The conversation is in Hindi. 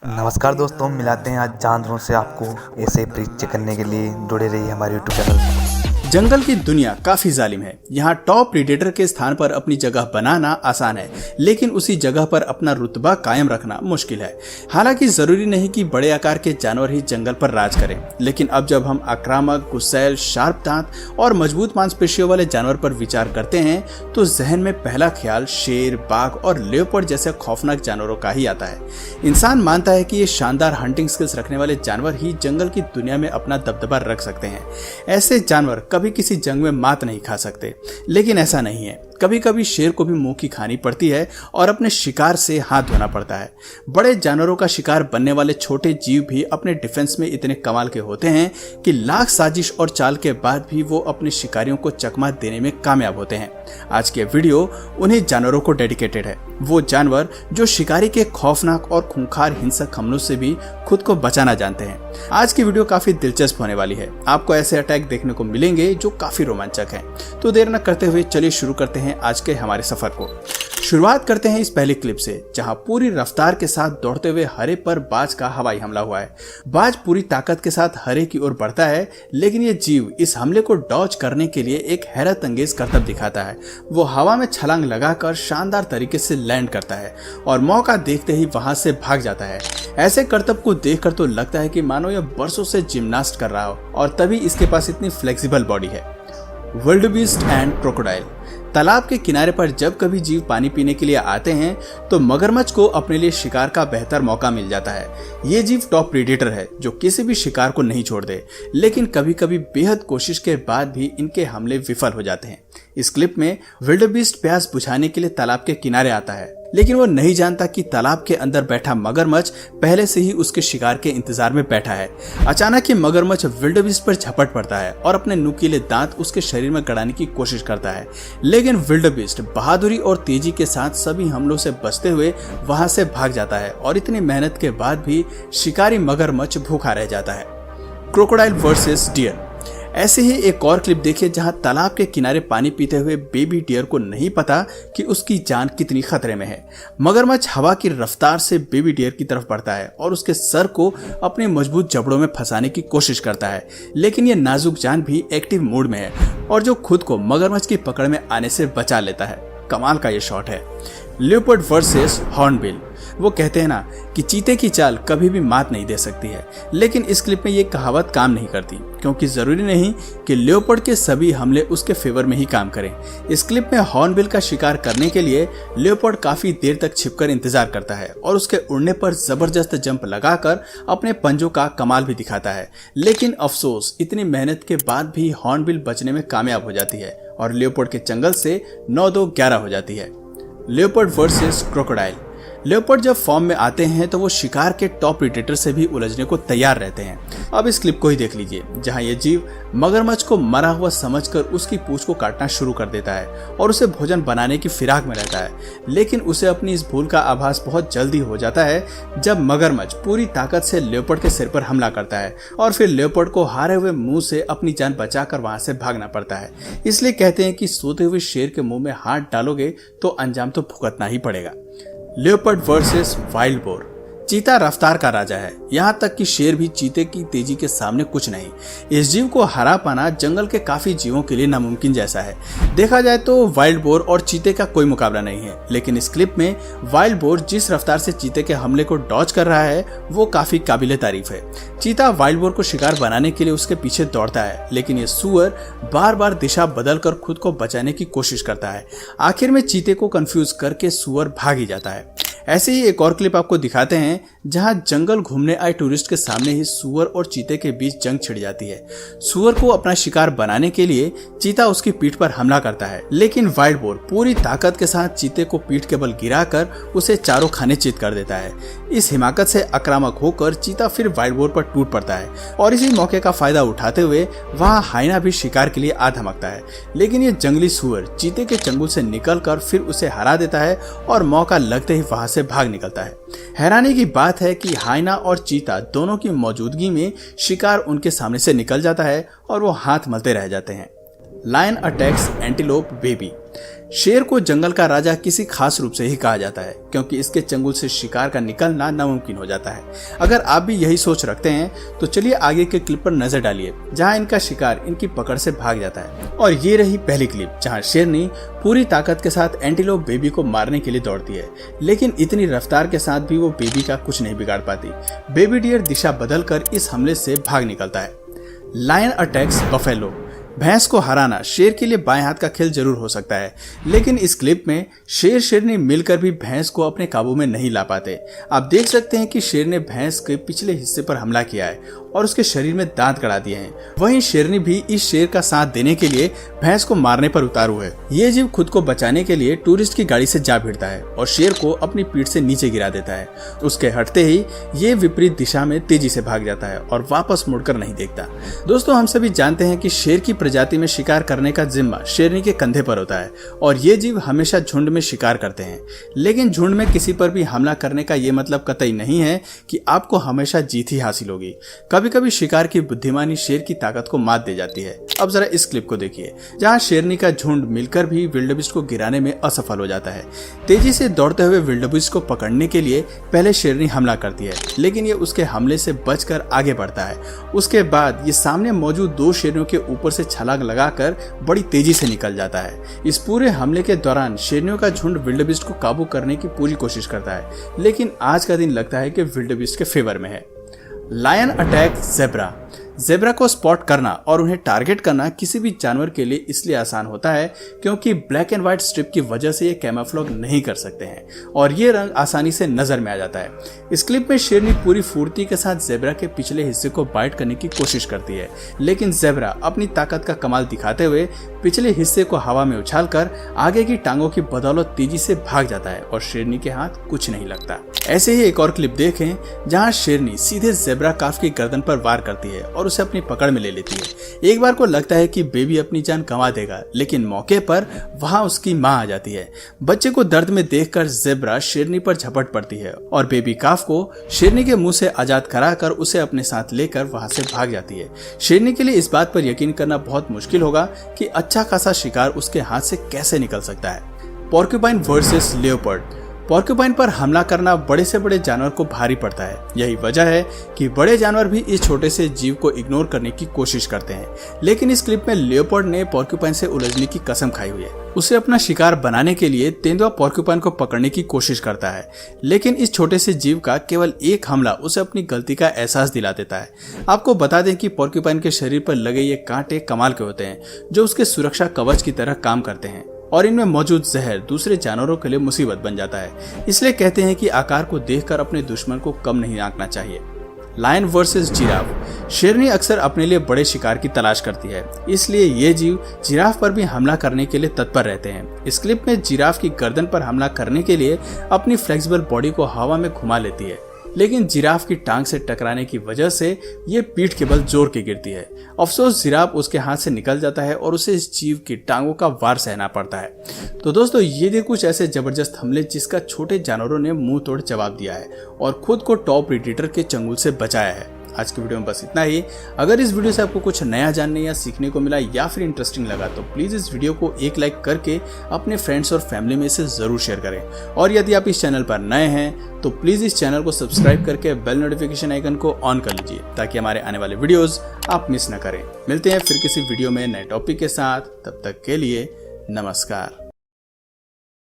नमस्कार दोस्तों, मिलाते हैं आज जानवरों से आपको ऐसे परिचय करने के लिए जुड़े रहिए हमारे यूट्यूब चैनल पर। जंगल की दुनिया काफी जालिम है। यहाँ टॉप प्रीडेटर के स्थान पर अपनी जगह बनाना आसान है, लेकिन उसी जगह पर अपना रुतबा कायम रखना मुश्किल है। हालांकि जरूरी नहीं कि बड़े आकार के जानवर ही जंगल पर राज करें, लेकिन अब जब हम आक्रामक, गुस्सैल, शार्प दांत और मजबूत मांसपेशियों वाले जानवर पर विचार करते हैं तो जहन में पहला ख्याल शेर, बाघ और लेपर्ड जैसे खौफनाक जानवरों का ही आता है। इंसान मानता है कि ये शानदार हंटिंग स्किल्स रखने वाले जानवर ही जंगल की दुनिया में अपना दबदबा रख सकते हैं। ऐसे जानवर कभी किसी जंग में मात नहीं खा सकते, लेकिन ऐसा नहीं है। कभी कभी शेर को भी मुंह की खानी पड़ती है और अपने शिकार से हाथ धोना पड़ता है। बड़े जानवरों का शिकार बनने वाले छोटे जीव भी अपने डिफेंस में इतने कमाल के होते हैं कि लाख साजिश और चाल के बाद भी वो अपने शिकारियों को चकमा देने में कामयाब होते हैं। आज के वीडियो उन्हीं जानवरों को डेडिकेटेड है, वो जानवर जो शिकारी के खौफनाक और खूंखार हिंसक हमलों से भी खुद को बचाना जानते हैं। आज की वीडियो काफी दिलचस्प होने वाली है। आपको ऐसे अटैक देखने को मिलेंगे जो काफी रोमांचक हैं। तो देर न करते हुए चलिए शुरू करते हैं आज के हमारे सफर को। शुरुआत करते हैं इस पहली क्लिप से, जहां पूरी रफ्तार के साथ दौड़ते हुए हरे पर बाज का हवाई हमला हुआ है। बाज पूरी ताकत के साथ हरे की ओर बढ़ता है, लेकिन ये जीव इस हमले को डॉज करने के लिए एक हैरत अंगेज करतब दिखाता है। वो हवा में छलांग लगाकर शानदार तरीके से लैंड करता है और मौका देखते ही वहां से भाग जाता है। ऐसे करतब को देखकर तो लगता है कि मानो यह बरसों से जिम्नास्ट कर रहा हो, और तभी इसके पास इतनी फ्लेक्सिबल बॉडी है। विल्डबीस्ट एंड क्रोकोडाइल। तालाब के किनारे पर जब कभी जीव पानी पीने के लिए आते हैं तो मगरमच्छ को अपने लिए शिकार का बेहतर मौका मिल जाता है। ये जीव टॉप प्रीडेटर है जो किसी भी शिकार को नहीं छोड़ते, लेकिन कभी कभी बेहद कोशिश के बाद भी इनके हमले विफल हो जाते हैं। इस क्लिप में विल्डबीस्ट प्यास बुझाने के लिए तालाब के किनारे आता है, लेकिन वो नहीं जानता कि तालाब के अंदर बैठा मगरमच्छ पहले से ही उसके शिकार के इंतजार में बैठा है। अचानक ये मगरमच्छ विल्डबीस्ट पर झपट पड़ता है और अपने नुकीले दांत उसके शरीर में गड़ाने की कोशिश करता है, लेकिन विल्डबीस्ट बहादुरी और तेजी के साथ सभी हमलों से बचते हुए वहां से भाग जाता है और इतनी मेहनत के बाद भी शिकारी मगरमच्छ भूखा रह जाता है। Crocodile versus deer. ऐसे ही एक और क्लिप देखिए जहां तालाब के किनारे पानी पीते हुए बेबी डियर को नहीं पता कि उसकी जान कितनी खतरे में है। मगरमच्छ हवा की रफ्तार से बेबी डियर की तरफ बढ़ता है और उसके सर को अपने मजबूत जबड़ों में फंसाने की कोशिश करता है, लेकिन ये नाजुक जान भी एक्टिव मूड में है और जो खुद को मगरमच्छ की पकड़ में आने से बचा लेता है। कमाल का ये शॉट है। Leopard versus hornbill. वो कहते हैं ना कि चीते की चाल कभी भी मात नहीं दे सकती है, लेकिन इस क्लिप में ये कहावत काम नहीं करती, क्योंकि जरूरी नहीं कि लेपर्ड के सभी हमले उसके फेवर में ही काम करें। इस क्लिप में हॉर्नबिल का शिकार करने के लिए लेपर्ड काफी देर तक छिपकर इंतजार करता है और उसके उड़ने पर जबरदस्त जंप लगाकर अपने पंजों का कमाल भी दिखाता है, लेकिन अफसोस इतनी मेहनत के बाद भी हॉर्नबिल बचने में कामयाब हो जाती है और लेपर्ड के चंगल से 9-2-11 हो जाती है। Leopard versus crocodile. लेपर्ड जब फॉर्म में आते हैं तो वो शिकार के टॉप प्रीडेटर से भी उलझने को तैयार रहते हैं। अब इस क्लिप को ही देख लीजिए, जहां ये जीव मगरमच्छ को मरा हुआ समझकर उसकी पूंछ को काटना शुरू कर देता है और उसे भोजन बनाने की फिराक में रहता है, लेकिन उसे अपनी इस भूल का आभास बहुत जल्दी हो जाता है जब मगरमच्छ पूरी ताकत से लेपर्ड के सिर पर हमला करता है और फिर लेपर्ड को हारे हुए मुंह से अपनी जान बचाकर वहां से भागना पड़ता है। इसलिए कहते हैं कि सोते हुए शेर के मुंह में हाथ डालोगे तो अंजाम तो भुगतना ही पड़ेगा। Leopard versus wild boar. चीता रफ्तार का राजा है, यहाँ तक कि शेर भी चीते की तेजी के सामने कुछ नहीं। इस जीव को हरा पाना जंगल के काफी जीवों के लिए नामुमकिन जैसा है। देखा जाए तो वाइल्ड बोर और चीते का कोई मुकाबला नहीं है, लेकिन इस क्लिप में वाइल्ड बोर जिस रफ्तार से चीते के हमले को डॉज कर रहा है वो काफी काबिले तारीफ है। चीता वाइल्ड बोर को शिकार बनाने के लिए उसके पीछे दौड़ता है, लेकिन ये सुअर बार बार दिशा बदल कर खुद को बचाने की कोशिश करता है। आखिर में चीते को कंफ्यूज करके सुअर भाग ही जाता है। ऐसे ही एक और क्लिप आपको दिखाते हैं जहां जंगल घूमने आए टूरिस्ट के सामने ही सुअर और चीते के बीच जंग छिड़ जाती है। सुअर को अपना शिकार बनाने के लिए चीता उसकी पीठ पर हमला करता है, लेकिन वाइल्ड बोर पूरी ताकत के साथ चीते को पीठ के बल गिराकर उसे चारों खाने चित कर देता है। इस हिमाकत से आक्रामक होकर चीता फिर वाइल्ड बोर पर टूट पड़ता है और इसी मौके का फायदा उठाते हुए वहां हाइना भी शिकार के लिए आ धमकता है, लेकिन ये जंगली सुअर चीते के चंगुल से निकलकर फिर उसे हरा देता है और मौका लगते ही वहां से भाग निकलता है। हैरानी की बात है कि हाइना और चीता दोनों की मौजूदगी में शिकार उनके सामने से निकल जाता है और वो हाथ मलते रह जाते हैं। Lion attacks antelope baby. शेर को जंगल का राजा किसी खास रूप से ही कहा जाता है क्योंकि इसके चंगुल से शिकार का निकलना नामुमकिन हो जाता है। अगर आप भी यही सोच रखते हैं तो चलिए आगे के क्लिप पर नजर डालिए जहां इनका शिकार इनकी पकड़ से भाग जाता है। और ये रही पहली क्लिप जहां शेरनी पूरी ताकत के साथ एंटीलोप बेबी को मारने के लिए दौड़ती है, लेकिन इतनी रफ्तार के साथ भी वो बेबी का कुछ नहीं बिगाड़ पाती। बेबी डियर दिशा बदलकर इस हमले से भाग निकलता है। Lion attacks buffalo. भैंस को हराना शेर के लिए बाएं हाथ का खेल जरूर हो सकता है, लेकिन इस क्लिप में शेर शेरनी मिलकर भी भैंस को अपने काबू में नहीं ला पाते। आप देख सकते हैं कि शेर ने भैंस के पिछले हिस्से पर हमला किया है और उसके शरीर में दांत गड़ा दिए हैं। वहीं शेरनी भी इस शेर का साथ देने के लिए भैंस को मारने पर उतारू है। ये जीव खुद को बचाने के लिए टूरिस्ट की गाड़ी से जा भिड़ता है और शेर को अपनी पीठ से नीचे गिरा देता है। उसके हटते ही ये विपरीत दिशा में तेजी से भाग जाता है और वापस मुड़कर नहीं देखता। दोस्तों, हम सभी जानते हैं कि शेर की प्रजाति में शिकार करने का जिम्मा शेरनी के कंधे पर होता है और ये जीव हमेशा झुंड में शिकार करते हैं। लेकिन झुंड में किसी पर भी हमला करने का ये मतलब कतई नहीं है कि आपको हमेशा जीत ही हासिल होगी। कभी कभी शिकार की बुद्धिमानी शेर की ताकत को मात दे जाती है। अब जरा इस क्लिप को देखिए जहां शेरनी का झुंड मिलकर भी विल्डेबीस्ट को गिराने में असफल हो जाता है। तेजी से दौड़ते हुए विल्डेबीस्ट को पकड़ने के लिए पहले शेरनी हमला करती है, लेकिन ये उसके हमले से बचकर आगे बढ़ता है। उसके बाद ये सामने मौजूद दो शेरनियों के ऊपर से छलांग लगाकर बड़ी तेजी से निकल जाता है। इस पूरे हमले के दौरान शेरनियों का झुंड विल्डेबीस्ट को काबू करने की पूरी कोशिश करता है, लेकिन आज का दिन लगता है कि विल्डेबीस्ट के फेवर में है। Lion attack zebra. ज़ेब्रा को स्पॉट करना और उन्हें टारगेट करना किसी भी जानवर के लिए इसलिए आसान होता है क्योंकि ब्लैक एंड व्हाइट स्ट्रिप की वजह से ये कैमोफ्लेज नहीं कर सकते हैं और ये रंग आसानी से नजर में आ जाता है। इस क्लिप में शेरनी पूरी फुर्ती के साथ ज़ेब्रा के पिछले हिस्से को बाइट करने की कोशिश करती है, लेकिन ज़ेब्रा अपनी ताकत का कमाल दिखाते हुए पिछले हिस्से को हवा में उछालकर आगे की टांगों की बदौलत तेजी से भाग जाता है और शेरनी के हाथ कुछ नहीं लगता। ऐसे ही एक और क्लिप देखें जहां शेरनी सीधे ज़ेब्रा काफ की गर्दन पर वार करती है और उसे अपनी पकड़ में ले लेती है। एक बार को लगता है कि बेबी अपनी जान गंवा देगा, लेकिन मौके पर वहां उसकी मां आ जाती है। बच्चे को दर्द में देखकर ज़ेब्रा शेरनी पर झपट पड़ती है और बेबी काफ को शेरनी के मुंह से आजाद कराकर उसे अपने साथ लेकर वहां से भाग जाती है। शेरनी के लिए इस बात पर यकीन करना बहुत मुश्किल होगा कि अच्छा खासा शिकार उसके हाथ से कैसे निकल सकता है। Porcupine versus leopard. पोर्क्यूपाइन पर हमला करना बड़े से बड़े जानवर को भारी पड़ता है। यही वजह है कि बड़े जानवर भी इस छोटे से जीव को इग्नोर करने की कोशिश करते हैं, लेकिन इस क्लिप में लेओपार्ड ने पोर्क्यूपाइन से उलझने की कसम खाई हुई है। उसे अपना शिकार बनाने के लिए तेंदुआ पोर्क्यूपाइन को पकड़ने की कोशिश करता है, लेकिन इस छोटे से जीव का केवल एक हमला उसे अपनी गलती का एहसास दिला देता है। आपको बता दें कि पोर्क्यूपाइन के शरीर पर लगे ये कांटे कमाल के होते हैं जो उसके सुरक्षा कवच की तरह काम करते हैं और इनमें मौजूद जहर दूसरे जानवरों के लिए मुसीबत बन जाता है। इसलिए कहते हैं कि आकार को देखकर अपने दुश्मन को कम नहीं आंकना चाहिए। Lion versus giraffe. शेरनी अक्सर अपने लिए बड़े शिकार की तलाश करती है, इसलिए ये जीव जिराफ पर भी हमला करने के लिए तत्पर रहते हैं। इस क्लिप में जिराफ की गर्दन पर हमला करने के लिए अपनी फ्लेक्सिबल बॉडी को हवा में घुमा लेती है, लेकिन जिराफ की टांग से टकराने की वजह से ये पीठ के बल जोर के गिरती है। अफसोस जिराफ उसके हाथ से निकल जाता है और उसे इस जीव की टांगों का वार सहना पड़ता है। तो दोस्तों, ये थे कुछ ऐसे जबरदस्त हमले जिसका छोटे जानवरों ने मुंह तोड़ जवाब दिया है और खुद को टॉप प्रेडेटर के चंगुल से बचाया है। आज की वीडियो में बस इतना ही। अगर इस वीडियो से आपको कुछ नया जानने या सीखने को मिला या फिर इंटरेस्टिंग लगा तो प्लीज इस वीडियो को एक लाइक करके अपने फ्रेंड्स और फैमिली में इसे जरूर शेयर करें। और यदि आप इस चैनल पर नए हैं तो प्लीज इस चैनल को सब्सक्राइब करके बेल नोटिफिकेशन आइकन को ऑन कर लीजिए ताकि हमारे आने वाले वीडियोस आप मिस न करें। मिलते हैं फिर किसी वीडियो में नए टॉपिक के साथ, तब तक के लिए नमस्कार।